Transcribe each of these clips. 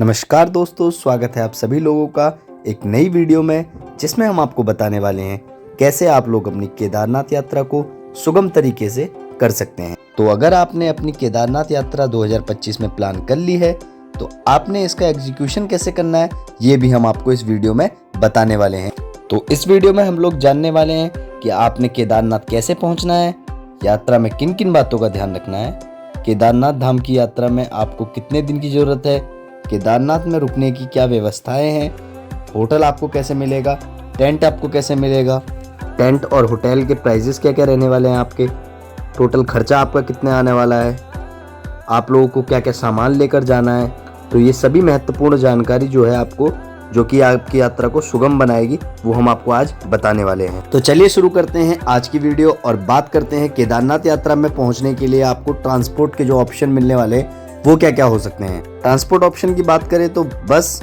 नमस्कार दोस्तों, स्वागत है आप सभी लोगों का एक नई वीडियो में, जिसमें हम आपको बताने वाले हैं कैसे आप लोग अपनी केदारनाथ यात्रा को सुगम तरीके से कर सकते हैं। तो अगर आपने अपनी केदारनाथ यात्रा 2025 में प्लान कर ली है तो आपने इसका एग्जीक्यूशन कैसे करना है ये भी हम आपको इस वीडियो में बताने वाले हैं। तो इस वीडियो में हम लोग जानने वाले हैं कि आपने केदारनाथ कैसे पहुंचना है, यात्रा में किन किन बातों का ध्यान रखना है, केदारनाथ धाम की यात्रा में आपको कितने दिन की जरूरत है, केदारनाथ में रुकने की क्या व्यवस्थाएं हैं, होटल आपको कैसे मिलेगा, टेंट आपको कैसे मिलेगा, टेंट और होटल के प्राइजेस क्या क्या रहने वाले हैं, आपके टोटल खर्चा आपका कितने आने वाला है, आप लोगों को क्या क्या सामान लेकर जाना है। तो ये सभी महत्वपूर्ण जानकारी जो है आपको, जो कि आपकी यात्रा को सुगम बनाएगी, वो हम आपको आज बताने वाले हैं। तो चलिए शुरू करते हैं आज की वीडियो और बात करते हैं केदारनाथ यात्रा में पहुंचने के लिए आपको ट्रांसपोर्ट के जो ऑप्शन मिलने वाले हैं वो क्या क्या हो सकते हैं। ट्रांसपोर्ट ऑप्शन की बात करें तो बस,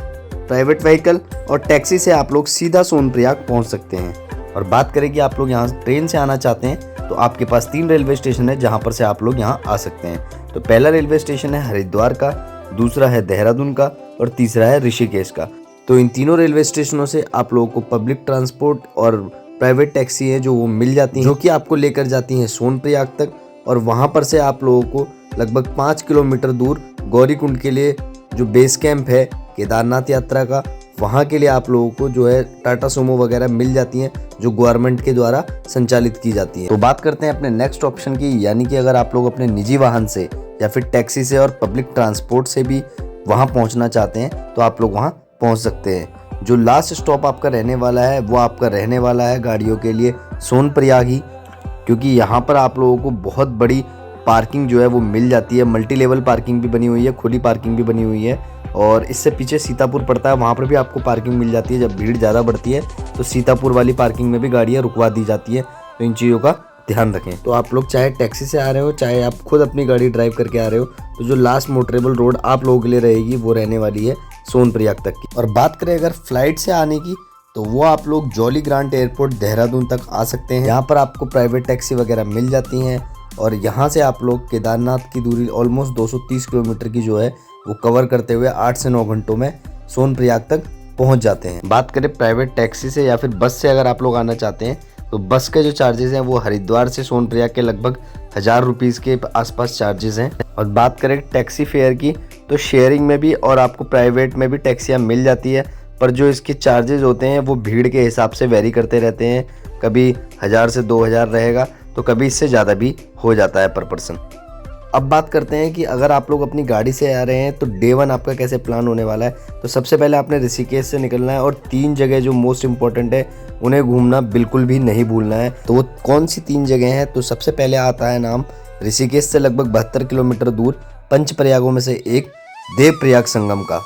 प्राइवेट व्हीकल और टैक्सी से आप लोग सीधा सोनप्रयाग पहुंच सकते हैं। और बात करें कि आप लोग यहाँ ट्रेन से आना चाहते हैं तो आपके पास 3 रेलवे स्टेशन है जहाँ पर से आप लोग यहाँ आ सकते हैं। तो पहला रेलवे स्टेशन है हरिद्वार का, दूसरा है देहरादून का और तीसरा है ऋषिकेश का। तो इन तीनों रेलवे स्टेशनों से आप लोगों को पब्लिक ट्रांसपोर्ट और प्राइवेट टैक्सी है जो वो मिल जाती हैं, जो कि आपको लेकर जाती हैं सोनप्रयाग तक। और वहाँ पर से आप लोगों को लगभग 5 किलोमीटर दूर गौरीकुंड के लिए जो बेस कैंप है केदारनाथ यात्रा का, वहाँ के लिए आप लोगों को जो है टाटा सुमो वगैरह मिल जाती हैं जो गवर्नमेंट के द्वारा संचालित की जाती है। तो बात करते हैं अपने नेक्स्ट ऑप्शन की, यानी कि अगर आप लोग अपने निजी वाहन से या फिर टैक्सी से और पब्लिक ट्रांसपोर्ट से भी वहाँ पहुँचना चाहते हैं तो आप लोग वहाँ पहुँच सकते हैं। जो लास्ट स्टॉप आपका रहने वाला है वो आपका रहने वाला है गाड़ियों के लिए सोनप्रयाग ही, क्योंकि यहाँ पर आप लोगों को बहुत बड़ी पार्किंग जो है वो मिल जाती है। मल्टी लेवल पार्किंग भी बनी हुई है, खुली पार्किंग भी बनी हुई है। और इससे पीछे सीतापुर पड़ता है, वहाँ पर भी आपको पार्किंग मिल जाती है। जब भीड़ ज़्यादा बढ़ती है तो सीतापुर वाली पार्किंग में भी गाड़ियाँ रुकवा दी जाती है। तो इन चीज़ों का ध्यान रखें। तो आप लोग चाहे टैक्सी से आ रहे हो चाहे आप खुद अपनी गाड़ी ड्राइव करके आ रहे हो, तो जो लास्ट मोटरेबल रोड आप लोगों के लिए रहेगी वो रहने वाली है सोनप्रयाग तक की। और बात करें अगर फ्लाइट से आने की तो वो आप लोग जॉली ग्रांट एयरपोर्ट देहरादून तक आ सकते हैं। यहाँ पर आपको प्राइवेट टैक्सी वगैरह मिल जाती हैं और यहाँ से आप लोग केदारनाथ की दूरी ऑलमोस्ट 230 किलोमीटर की जो है वो कवर करते हुए 8 से 9 घंटों में सोनप्रयाग तक पहुँच जाते हैं। बात करें प्राइवेट टैक्सी से या फिर बस से अगर आप लोग आना चाहते हैं तो बस के जो चार्जेस हैं वो हरिद्वार से सोनप्रयाग के लगभग 1000 रुपीज़ के आसपास चार्जेस हैं। और बात करें टैक्सी फेयर की तो शेयरिंग में भी और आपको प्राइवेट में भी टैक्सियाँ मिल जाती है, पर जो इसके चार्जेस होते हैं वो भीड़ के हिसाब से वेरी करते रहते हैं। कभी 1000 से 2000 रहेगा तो कभी इससे ज़्यादा भी हो जाता है पर पर्सन। अब बात करते हैं कि अगर आप लोग अपनी गाड़ी से आ रहे हैं तो डे 1 आपका कैसे प्लान होने वाला है। तो सबसे पहले आपने ऋषिकेश से निकलना है और 3 जगह जो मोस्ट इंपॉर्टेंट है उन्हें घूमना बिल्कुल भी नहीं भूलना है। तो वो कौन सी 3 जगह हैं? तो सबसे पहले आता है नाम ऋषिकेश से लगभग 72 किलोमीटर दूर पंच प्रयागों में से एक देवप्रयाग संगम का।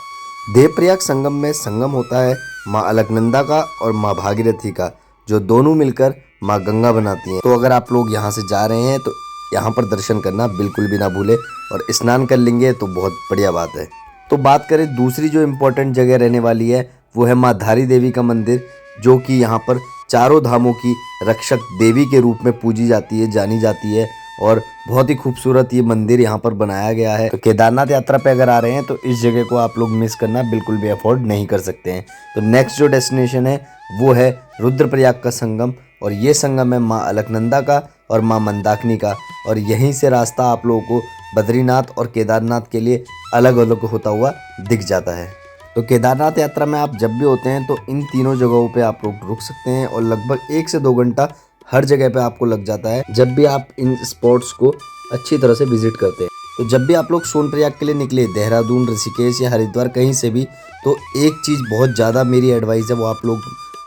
देवप्रयाग संगम में संगम होता है माँ अलकनंदा का और माँ भागीरथी का, जो दोनों मिलकर माँ गंगा बनाती हैं। तो अगर आप लोग यहाँ से जा रहे हैं तो यहाँ पर दर्शन करना बिल्कुल भी ना भूले और स्नान कर लेंगे तो बहुत बढ़िया बात है। तो बात करें दूसरी जो इम्पोर्टेंट जगह रहने वाली है वो है माँ धारी देवी का मंदिर, जो कि यहाँ पर चारों धामों की रक्षक देवी के रूप में पूजी जाती है, जानी जाती है। और बहुत ही खूबसूरत ये मंदिर यहाँ पर बनाया गया है। तो केदारनाथ यात्रा पे अगर आ रहे हैं तो इस जगह को आप लोग मिस करना बिल्कुल भी अफोर्ड नहीं कर सकते हैं। तो नेक्स्ट जो डेस्टिनेशन है वो है रुद्रप्रयाग का संगम, और ये संगम है माँ अलकनंदा का और माँ मंदाकिनी का। और यहीं से रास्ता आप लोगों को बद्रीनाथ और केदारनाथ के लिए अलग अलग होता हुआ दिख जाता है। तो केदारनाथ यात्रा में आप जब भी होते हैं तो इन तीनों जगहों पे आप लोग रुक सकते हैं और लगभग 1 से 2 घंटा हर जगह पे आपको लग जाता है जब भी आप इन स्पॉट्स को अच्छी तरह से विजिट करते हैं। तो जब भी आप लोग सोनप्रयाग के लिए निकले, देहरादून, ऋषिकेश या हरिद्वार कहीं से भी, तो एक चीज़ बहुत ज़्यादा मेरी एडवाइस है वो आप लोग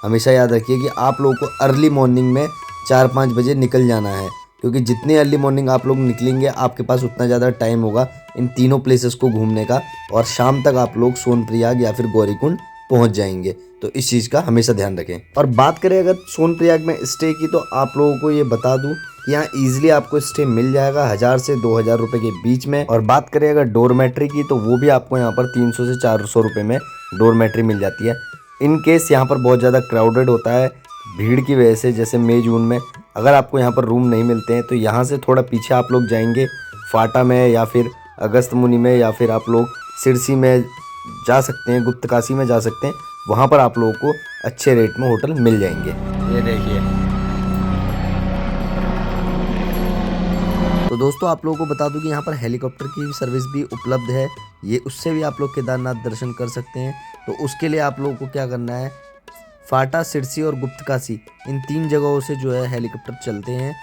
हमेशा याद रखिए कि आप लोगों को अर्ली मॉर्निंग में 4-5 बजे निकल जाना है, क्योंकि जितनी अर्ली मॉर्निंग आप लोग निकलेंगे आपके पास उतना ज़्यादा टाइम होगा इन तीनों प्लेसेस को घूमने का, और शाम तक आप लोग सोनप्रयाग या फिर गौरीकुंड पहुंच जाएंगे। तो इस चीज़ का हमेशा ध्यान रखें। और बात करें अगर सोनप्रयाग में स्टे की तो आप लोगों को ये बता दूं कि यहाँ ईजिली आपको स्टे मिल जाएगा 1000 से 2000 रुपये के बीच में। और बात करें अगर डोरमेट्री की तो वो भी आपको यहाँ पर 300 से 400 रुपये में डोरमेट्री मिल जाती है। इन केस यहाँ पर बहुत ज़्यादा क्राउडेड होता है भीड़ की वजह से, जैसे मई जून में अगर आपको यहाँ पर रूम नहीं मिलते हैं तो यहाँ से थोड़ा पीछे आप लोग जाएंगे फाटा में या फिर अगस्त मुनि में या फिर आप लोग सिरसी में जा सकते हैं, गुप्तकाशी में जा सकते हैं, वहाँ पर आप लोगों को अच्छे रेट में होटल मिल जाएंगे। ये देखिए। तो दोस्तों आप लोगों को बता दूं कि यहाँ पर हेलीकॉप्टर की सर्विस भी उपलब्ध है, ये उससे भी आप लोग केदारनाथ दर्शन कर सकते हैं। तो उसके लिए आप लोगों को क्या करना है, फाटा, सिरसी और गुप्तकाशी इन 3 जगहों से जो है हेलीकॉप्टर चलते हैं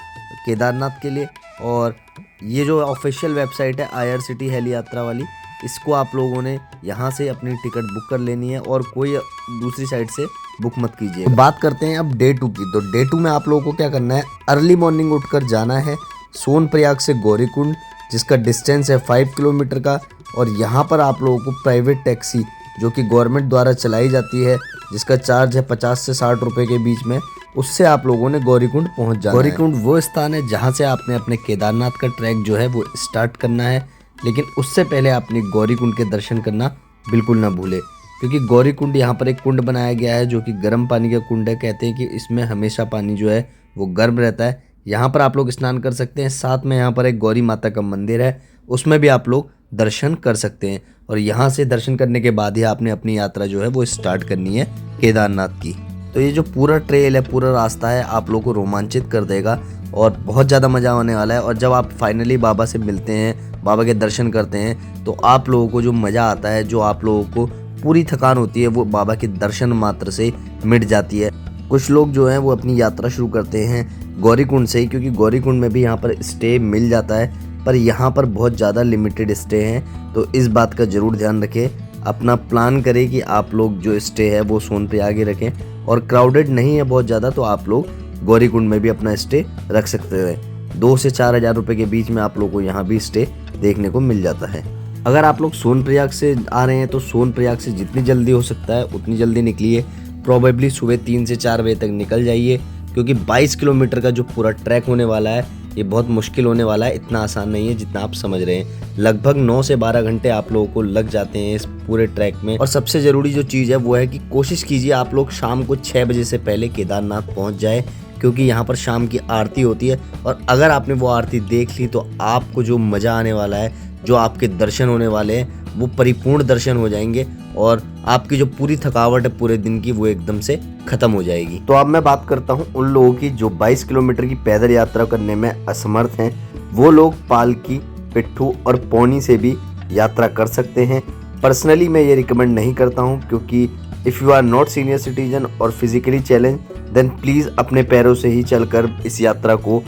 केदारनाथ के लिए। और ये जो ऑफिशियल वेबसाइट है IRCT हेली यात्रा वाली, इसको आप लोगों ने यहाँ से अपनी टिकट बुक कर लेनी है और कोई दूसरी साइट से बुक मत कीजिए। तो बात करते हैं अब डे 2 की। तो डे 2 में आप लोगों को क्या करना है, अर्ली मॉर्निंग उठकर जाना है सोनप्रयाग से गौरीकुंड, जिसका डिस्टेंस है 5 किलोमीटर का। और यहाँ पर आप लोगों को प्राइवेट टैक्सी जो कि गवर्नमेंट द्वारा चलाई जाती है, जिसका चार्ज है 50 से 60 रुपए के बीच में, उससे आप लोगों ने गौरीकुंड पहुंच जाना है। गौरीकुंड वो स्थान है जहां से आपने अपने केदारनाथ का ट्रैक जो है वो स्टार्ट करना है, लेकिन उससे पहले आपने गौरीकुंड के दर्शन करना बिल्कुल ना भूले, क्योंकि गौरीकुंड यहाँ पर एक कुंड बनाया गया है जो कि गर्म पानी का कुंड है। कहते हैं कि इसमें हमेशा पानी जो है वो गर्म रहता है। यहाँ पर आप लोग स्नान कर सकते हैं। साथ में यहाँ पर एक गौरी माता का मंदिर है, उसमें भी आप लोग दर्शन कर सकते हैं। और यहाँ से दर्शन करने के बाद ही आपने अपनी यात्रा जो है वो स्टार्ट करनी है केदारनाथ की। तो ये जो पूरा ट्रेल है, पूरा रास्ता है, आप लोगों को रोमांचित कर देगा और बहुत ज़्यादा मज़ा आने वाला है। और जब आप फाइनली बाबा से मिलते हैं, बाबा के दर्शन करते हैं, तो आप लोगों को जो मज़ा आता है, जो आप लोगों को पूरी थकान होती है, वो बाबा के दर्शन मात्र से मिट जाती है। कुछ लोग जो हैं वो अपनी यात्रा शुरू करते हैं गौरीकुंड से ही, क्योंकि गौरीकुंड में भी यहाँ पर स्टे मिल जाता है, पर यहाँ पर बहुत ज़्यादा लिमिटेड स्टे हैं। तो इस बात का ज़रूर ध्यान रखें, अपना प्लान करें कि आप लोग जो स्टे है वो सोनप्रयाग ही रखें। और क्राउडेड नहीं है बहुत ज़्यादा, तो आप लोग गौरीकुंड में भी अपना स्टे रख सकते हैं। 2 से 4 हज़ार रुपये के बीच में आप लोग को यहाँ भी स्टे देखने को मिल जाता है। अगर आप लोग सोनप्रयाग से आ रहे हैं तो सोनप्रयाग से जितनी जल्दी हो सकता है उतनी जल्दी निकलिए। प्रोबेबली सुबह 3 से 4 बजे तक निकल जाइए, क्योंकि 22 किलोमीटर का जो पूरा ट्रैक होने वाला है ये बहुत मुश्किल होने वाला है, इतना आसान नहीं है जितना आप समझ रहे हैं। लगभग 9 से 12 घंटे आप लोगों को लग जाते हैं इस पूरे ट्रैक में। और सबसे ज़रूरी जो चीज़ है वो है कि कोशिश कीजिए आप लोग शाम को 6 बजे से पहले केदारनाथ पहुंच जाए, क्योंकि यहाँ पर शाम की आरती होती है। और अगर आपने वो आरती देख ली तो आपको जो मज़ा आने वाला है, जो आपके दर्शन होने वाले हैं, वो परिपूर्ण दर्शन हो जाएंगे और आपकी जो पूरी थकावट है पूरे दिन की वो एकदम से खत्म हो जाएगी। तो अब मैं बात करता हूँ उन लोगों की जो 22 किलोमीटर की पैदल यात्रा करने में असमर्थ हैं। वो लोग पालकी, पिट्ठू और पौनी से भी यात्रा कर सकते हैं। पर्सनली मैं ये रिकमेंड नहीं करता हूँ, क्योंकि if you are not senior citizen और फिजिकली चैलेंज, देन प्लीज़ अपने पैरों से ही चलकर इस यात्रा को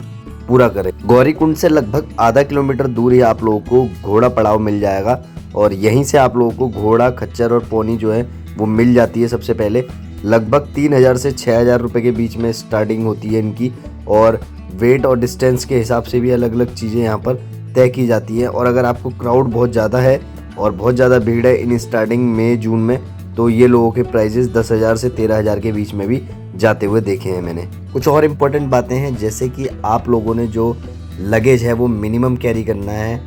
पूरा करें। गौरीकुंड से लगभग आधा किलोमीटर दूर ही आप लोगों को घोड़ा पड़ाव मिल जाएगा, और यहीं से आप लोगों को घोड़ा, खच्चर और पौनी जो है वो मिल जाती है। सबसे पहले लगभग 3000 से 6000 रुपये के बीच में स्टार्टिंग होती है इनकी, और वेट और डिस्टेंस के हिसाब से भी अलग अलग चीज़ें यहाँ पर तय की जाती हैं। और अगर आपको क्राउड बहुत ज़्यादा है और बहुत ज़्यादा भीड़ है इन स्टार्टिंग मई जून में, तो ये लोगों के प्राइजेस 10,000 से 13,000 के बीच में भी जाते हुए देखे हैं मैंने। कुछ और इम्पोर्टेंट बातें हैं, जैसे कि आप लोगों ने जो लगेज है वो मिनिमम कैरी करना है।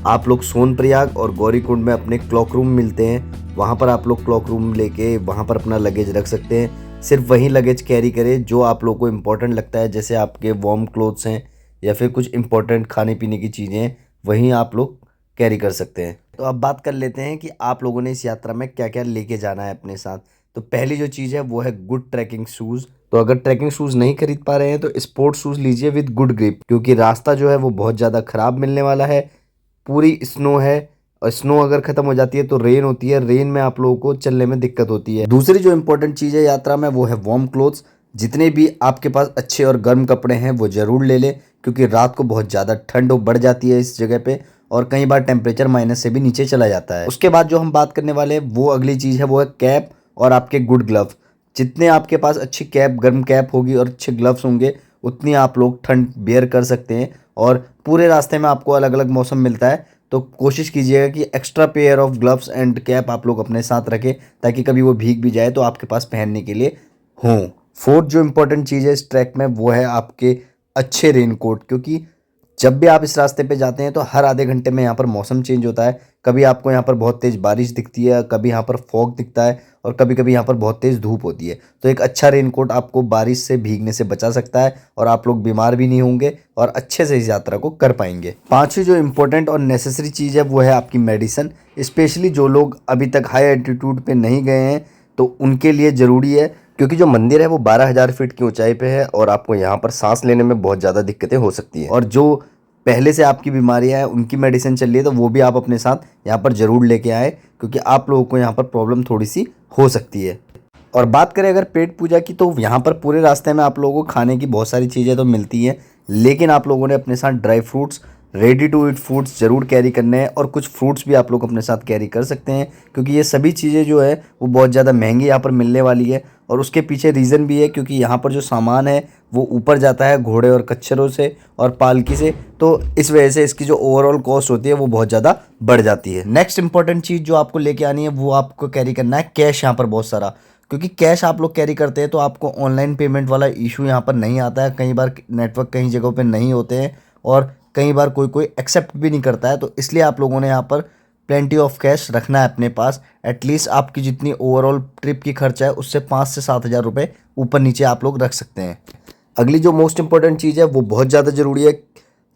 आप लोग सोनप्रयाग और गौरीकुंड में अपने क्लॉक रूम मिलते हैं, वहाँ पर आप लोग क्लॉक रूम लेके वहाँ पर अपना लगेज रख सकते हैं। सिर्फ वही लगेज कैरी करें जो आप लोग को इम्पोर्टेंट लगता है, जैसे आपके वार्म क्लोथ्स हैं या फिर कुछ इम्पोर्टेंट खाने पीने की चीज़ें हैं, वहीं आप लोग कैरी कर सकते हैं। तो अब बात कर लेते हैं कि आप लोगों ने इस यात्रा में क्या क्या लेके जाना है अपने साथ। तो पहली जो चीज़ है वो है गुड ट्रैकिंग शूज़। तो अगर ट्रैकिंग शूज़ नहीं खरीद पा रहे हैं तो स्पोर्ट्स शूज़ लीजिए विद गुड ग्रिप, क्योंकि रास्ता जो है वो बहुत ज़्यादा ख़राब मिलने वाला है। पूरी स्नो है, और स्नो अगर ख़त्म हो जाती है तो रेन होती है, रेन में आप लोगों को चलने में दिक्कत होती है। दूसरी जो इंपॉर्टेंट चीज़ है यात्रा में वो है वार्म क्लोथ्स। जितने भी आपके पास अच्छे और गर्म कपड़े हैं वो ज़रूर ले लें, क्योंकि रात को बहुत ज़्यादा ठंड बढ़ जाती है इस जगह पे, और कई बार टेम्परेचर माइनस से भी नीचे चला जाता है। उसके बाद जो हम बात करने वाले हैं वो अगली चीज़ है, वो है कैप और आपके गुड ग्लव। जितने आपके पास अच्छी कैप, गर्म कैप होगी और अच्छे ग्लव्स होंगे, उतनी आप लोग ठंड बेयर कर सकते हैं। और पूरे रास्ते में आपको अलग अलग मौसम मिलता है, तो कोशिश कीजिएगा कि extra pair of gloves and cap आप लोग अपने साथ रखें, ताकि कभी वो भीग भी जाए तो आपके पास पहनने के लिए हों। फोर्थ जो इम्पोर्टेंट चीज़ है इस ट्रैक में वो है आपके अच्छे रेनकोट, क्योंकि जब भी आप इस रास्ते पे जाते हैं तो हर आधे घंटे में यहाँ पर मौसम चेंज होता है। कभी आपको यहाँ पर बहुत तेज़ बारिश दिखती है, कभी यहाँ पर फॉग दिखता है और कभी कभी यहाँ पर बहुत तेज़ धूप होती है। तो एक अच्छा रेनकोट आपको बारिश से भीगने से बचा सकता है और आप लोग बीमार भी नहीं होंगे और अच्छे से इस यात्रा को कर पाएंगे। पांचवी जो इम्पोर्टेंट और नेसेसरी चीज़ है वो है आपकी मेडिसिन। स्पेशली जो लोग अभी तक हाई एल्टीट्यूड पे नहीं गए हैं तो उनके लिए ज़रूरी है, क्योंकि जो मंदिर है वो 12,000 फीट की ऊंचाई पे है और आपको यहाँ पर सांस लेने में बहुत ज़्यादा दिक्कतें हो सकती हैं। और जो पहले से आपकी बीमारियां हैं उनकी मेडिसिन चल रही है तो वो भी आप अपने साथ यहाँ पर ज़रूर लेके आए, क्योंकि आप लोगों को यहाँ पर प्रॉब्लम थोड़ी सी हो सकती है। और बात करें अगर पेट पूजा की, तो यहाँ पर पूरे रास्ते में आप लोगों को खाने की बहुत सारी चीज़ें तो मिलती हैं, लेकिन आप लोगों ने अपने साथ dry fruits, ready to eat foods ज़रूर कैरी करने हैं और कुछ फ्रूट्स भी आप लोग अपने साथ कैरी कर सकते हैं, क्योंकि ये सभी चीज़ें जो है वो बहुत ज़्यादा महंगी यहाँ पर मिलने वाली है। और उसके पीछे रीज़न भी है, क्योंकि यहाँ पर जो सामान है वो ऊपर जाता है घोड़े और कच्छरों से और पालकी से, तो इस वजह से इसकी जो ओवरऑल कॉस्ट होती है वो बहुत ज़्यादा बढ़ जाती है। नेक्स्ट इंपॉर्टेंट चीज़ जो आपको लेके आनी है वो आपको कैरी करना है कैश यहाँ पर बहुत सारा, क्योंकि कैश आप लोग कैरी करते हैं तो आपको ऑनलाइन पेमेंट वाला इशू यहाँ पर नहीं आता है। कई बार नेटवर्क कई जगहों पे नहीं होते हैं और कई बार कोई कोई एक्सेप्ट भी नहीं करता है, तो इसलिए आप लोगों ने यहाँ पर प्लेंटी ऑफ कैश रखना है अपने पास। एटलीस्ट आपकी जितनी ओवरऑल ट्रिप की खर्चा है उससे 5 से 7 हज़ार रुपये ऊपर नीचे आप लोग रख सकते हैं। अगली जो मोस्ट इंपॉर्टेंट चीज़ है वो बहुत ज़्यादा ज़रूरी है।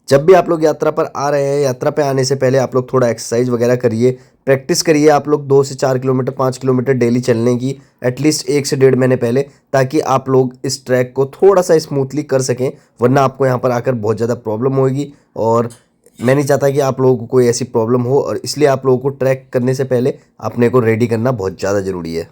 जब भी आप लोग यात्रा पर आ रहे हैं, यात्रा पे आने से पहले आप लोग थोड़ा एक्सरसाइज वगैरह करिए, प्रैक्टिस करिए आप लोग 2 से 4 किलोमीटर 5 किलोमीटर डेली चलने की, एटलीस्ट 1 से 1.5 महीने पहले, ताकि आप लोग इस ट्रैक को थोड़ा सा स्मूथली कर सकें। वरना आपको यहाँ पर आकर बहुत ज़्यादा प्रॉब्लम होगी और मैं नहीं चाहता कि आप लोगों को कोई ऐसी प्रॉब्लम हो, और इसलिए आप लोगों को ट्रैक करने से पहले अपने को रेडी करना बहुत ज़्यादा ज़रूरी है।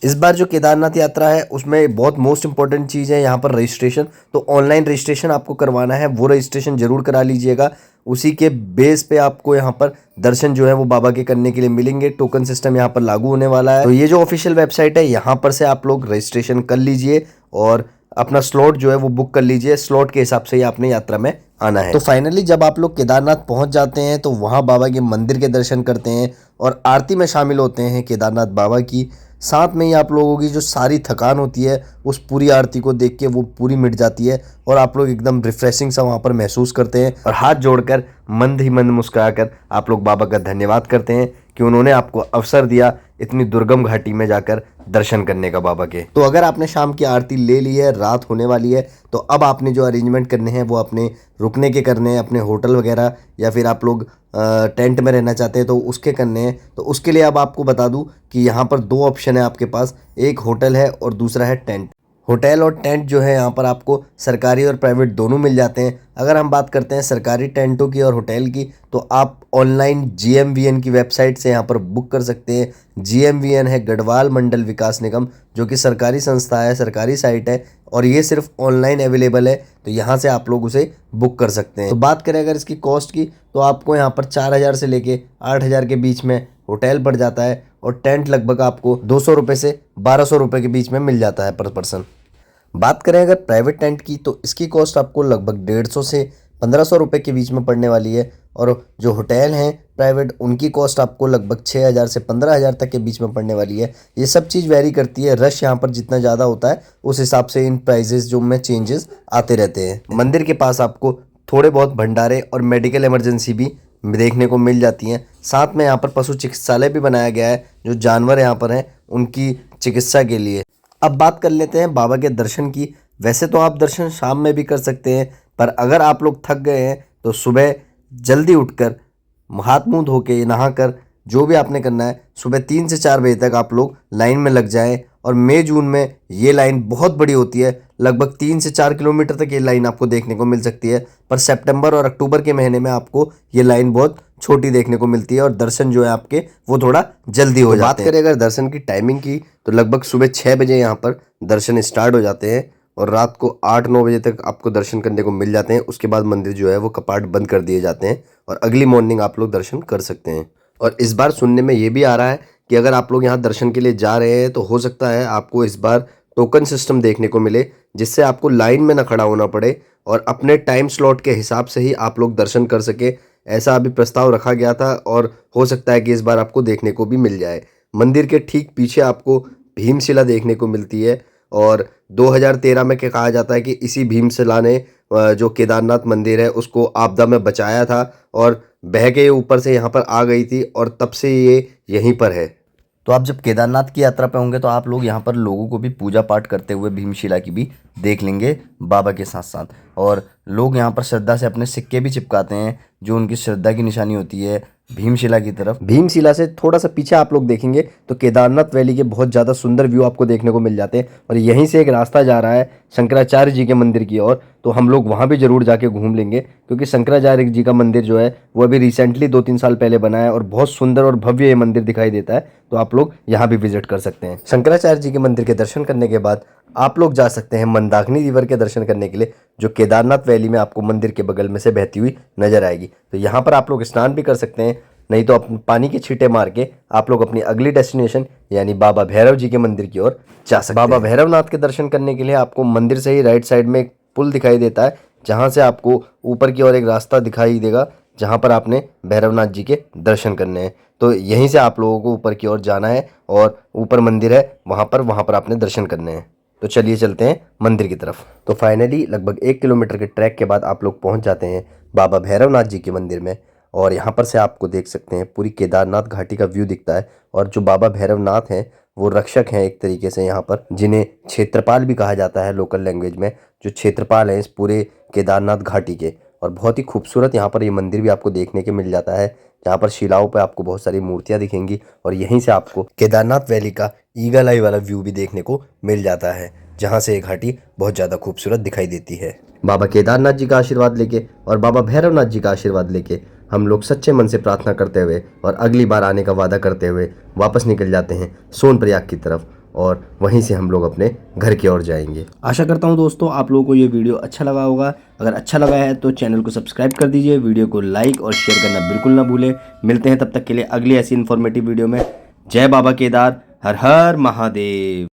इस बार जो केदारनाथ यात्रा है उसमें बहुत मोस्ट इंपॉर्टेंट चीज़ है यहाँ पर रजिस्ट्रेशन। तो ऑनलाइन रजिस्ट्रेशन आपको करवाना है, वो रजिस्ट्रेशन ज़रूर करा लीजिएगा। उसी के बेस पे आपको यहाँ पर दर्शन जो है वो बाबा के करने के लिए मिलेंगे। टोकन सिस्टम यहाँ पर लागू होने वाला है, तो ये जो ऑफिशियल वेबसाइट है यहाँ पर से आप लोग रजिस्ट्रेशन कर लीजिए और अपना स्लॉट जो है वो बुक कर लीजिए। स्लॉट के हिसाब से ही आपने यात्रा में आना है। तो फाइनली जब आप लोग केदारनाथ पहुंच जाते हैं तो वहाँ बाबा के मंदिर के दर्शन करते हैं और आरती में शामिल होते हैं केदारनाथ बाबा की। साथ में ही आप लोगों की जो सारी थकान होती है उस पूरी आरती को देख के वो पूरी मिट जाती है और आप लोग एकदम रिफ्रेशिंग सा वहाँ पर महसूस करते हैं और हाथ जोड़कर मंद ही मंद मुस्कुराकर आप लोग बाबा का धन्यवाद करते हैं कि उन्होंने आपको अवसर दिया इतनी दुर्गम घाटी में जाकर दर्शन करने का बाबा के। तो अगर आपने शाम की आरती ले ली है, रात होने वाली है, तो अब आपने जो अरेंजमेंट करने हैं वो अपने रुकने के करने हैं, अपने होटल वगैरह, या फिर आप लोग टेंट में रहना चाहते हैं तो उसके करने हैं। तो उसके लिए अब आपको बता दूं कि यहाँ पर 2 ऑप्शन है आपके पास, एक होटल है और दूसरा है टेंट। होटल और टेंट जो है यहाँ पर आपको सरकारी और प्राइवेट दोनों मिल जाते हैं। अगर हम बात करते हैं सरकारी टेंटों की और होटल की, तो आप ऑनलाइन GMVN की वेबसाइट से यहाँ पर बुक कर सकते हैं। GMVN है गढ़वाल मंडल विकास निगम, जो कि सरकारी संस्था है, सरकारी साइट है और ये सिर्फ ऑनलाइन अवेलेबल है, तो यहाँ से आप लोग उसे बुक कर सकते हैं। तो बात करें अगर इसकी कॉस्ट की, तो आपको यहाँ पर 4,000 से लेके 8,000 के बीच में होटल पड़ जाता है और टेंट लगभग आपको 200 रुपये से 1200 रुपये के बीच में मिल जाता है पर पर्सन। बात करें अगर प्राइवेट टेंट की, तो इसकी कॉस्ट आपको लगभग 150 से 1500 रुपये के बीच में पड़ने वाली है और जो होटल हैं प्राइवेट उनकी कॉस्ट आपको लगभग 6,000 से 15,000 तक के बीच में पड़ने वाली है। ये सब चीज़ वेरी करती है, रश यहाँ पर जितना ज़्यादा होता है उस हिसाब से इन प्राइजेस जो में चेंजेस आते रहते हैं। मंदिर के पास आपको थोड़े बहुत भंडारे और मेडिकल इमरजेंसी भी देखने को मिल जाती हैं। साथ में यहाँ पर पशु चिकित्सालय भी बनाया गया है, जो जानवर यहाँ पर हैं उनकी चिकित्सा के लिए। अब बात कर लेते हैं बाबा के दर्शन की। वैसे तो आप दर्शन शाम में भी कर सकते हैं, पर अगर आप लोग थक गए हैं तो सुबह जल्दी उठकर हाथ मुंह धो के नहाकर जो भी आपने करना है, सुबह 3 से 4 बजे तक आप लोग लाइन में लग जाएं। और मई जून में ये लाइन बहुत बड़ी होती है, लगभग 3 से 4 किलोमीटर तक ये लाइन आपको देखने को मिल सकती है। पर सितंबर और अक्टूबर के महीने में आपको ये लाइन बहुत छोटी देखने को मिलती है और दर्शन जो है आपके वो थोड़ा जल्दी हो जाते हैं। बात करें अगर दर्शन की टाइमिंग की, तो लगभग सुबह 6 बजे यहाँ पर दर्शन स्टार्ट हो जाते हैं और रात को 8-9 बजे तक आपको दर्शन करने को मिल जाते हैं। उसके बाद मंदिर जो है वो कपाट बंद कर दिए जाते हैं और अगली मॉर्निंग आप लोग दर्शन कर सकते हैं। और इस बार सुनने में ये भी आ रहा है कि अगर आप लोग यहाँ दर्शन के लिए जा रहे हैं तो हो सकता है आपको इस बार टोकन सिस्टम देखने को मिले, जिससे आपको लाइन में ना खड़ा होना पड़े और अपने टाइम स्लॉट के हिसाब से ही आप लोग दर्शन कर सके। ऐसा अभी प्रस्ताव रखा गया था और हो सकता है कि इस बार आपको देखने को भी मिल जाए। मंदिर के ठीक पीछे आपको भीमशिला देखने को मिलती है और 2013 में क्या कहा जाता है कि इसी भीमशिला ने जो केदारनाथ मंदिर है उसको आपदा में बचाया था और बह के ऊपर से यहाँ पर आ गई थी और तब से ये यहीं पर है। तो आप जब केदारनाथ की यात्रा पे होंगे तो आप लोग यहाँ पर लोगों को भी पूजा पाठ करते हुए भीमशिला की भी देख लेंगे बाबा के साथ साथ। और लोग यहाँ पर श्रद्धा से अपने सिक्के भी चिपकाते हैं जो उनकी श्रद्धा की निशानी होती है भीमशिला की तरफ। भीमशिला से थोड़ा सा पीछे आप लोग देखेंगे तो केदारनाथ वैली के बहुत ज़्यादा सुंदर व्यू आपको देखने को मिल जाते हैं और यहीं से एक रास्ता जा रहा है शंकराचार्य जी के मंदिर की ओर। तो हम लोग वहाँ भी ज़रूर जाके घूम लेंगे क्योंकि शंकराचार्य जी का मंदिर जो है वो अभी रिसेंटली 2-3 साल पहले बना है और बहुत सुंदर और भव्य ये मंदिर दिखाई देता है। तो आप लोग यहाँ भी विजिट कर सकते हैं। शंकराचार्य जी के मंदिर के दर्शन करने के बाद आप लोग जा सकते हैं मंदाकिनी रिवर के दर्शन करने के लिए, जो केदारनाथ वैली में आपको मंदिर के बगल में से बहती हुई नजर आएगी। तो यहाँ पर आप लोग स्नान भी कर सकते हैं, नहीं तो अपने पानी के छींटे मार के आप लोग अपनी अगली डेस्टिनेशन यानी बाबा भैरव जी के मंदिर की ओर जा सकते हैं। बाबा भैरवनाथ के दर्शन करने के लिए आपको मंदिर से ही राइट साइड में एक पुल दिखाई देता है, जहाँ से आपको ऊपर की ओर एक रास्ता दिखाई देगा जहाँ पर आपने भैरवनाथ जी के दर्शन करने हैं। तो यहीं से आप लोगों को ऊपर की ओर जाना है और ऊपर मंदिर है वहाँ पर आपने दर्शन करने हैं। तो चलिए चलते हैं मंदिर की तरफ। तो फाइनली लगभग 1 किलोमीटर के ट्रैक के बाद आप लोग पहुँच जाते हैं बाबा भैरवनाथ जी के मंदिर में। और यहाँ पर से आपको देख सकते हैं पूरी केदारनाथ घाटी का व्यू दिखता है। और जो बाबा भैरवनाथ हैं वो रक्षक हैं एक तरीके से यहाँ पर, जिन्हें क्षेत्रपाल भी कहा जाता है लोकल लैंग्वेज में, जो क्षेत्रपाल हैं इस पूरे केदारनाथ घाटी के। और बहुत ही खूबसूरत यहाँ पर ये मंदिर भी आपको देखने के मिल जाता है, जहाँ पर शिलाओं पर आपको बहुत सारी मूर्तियाँ दिखेंगी और यहीं से आपको केदारनाथ वैली का ईगल आई वाला व्यू भी देखने को मिल जाता है, जहाँ से ये घाटी बहुत ज़्यादा खूबसूरत दिखाई देती है। बाबा केदारनाथ जी का आशीर्वाद लेके और बाबा भैरवनाथ जी का आशीर्वाद लेके हम लोग सच्चे मन से प्रार्थना करते हुए और अगली बार आने का वादा करते हुए वापस निकल जाते हैं सोनप्रयाग की तरफ और वहीं से हम लोग अपने घर की ओर जाएंगे। आशा करता हूं दोस्तों आप लोगों को ये वीडियो अच्छा लगा होगा। अगर अच्छा लगा है तो चैनल को सब्सक्राइब कर दीजिए, वीडियो को लाइक और शेयर करना बिल्कुल ना भूलें। मिलते हैं तब तक के लिए अगली ऐसी इन्फॉर्मेटिव वीडियो में। जय बाबा केदार, हर हर महादेव।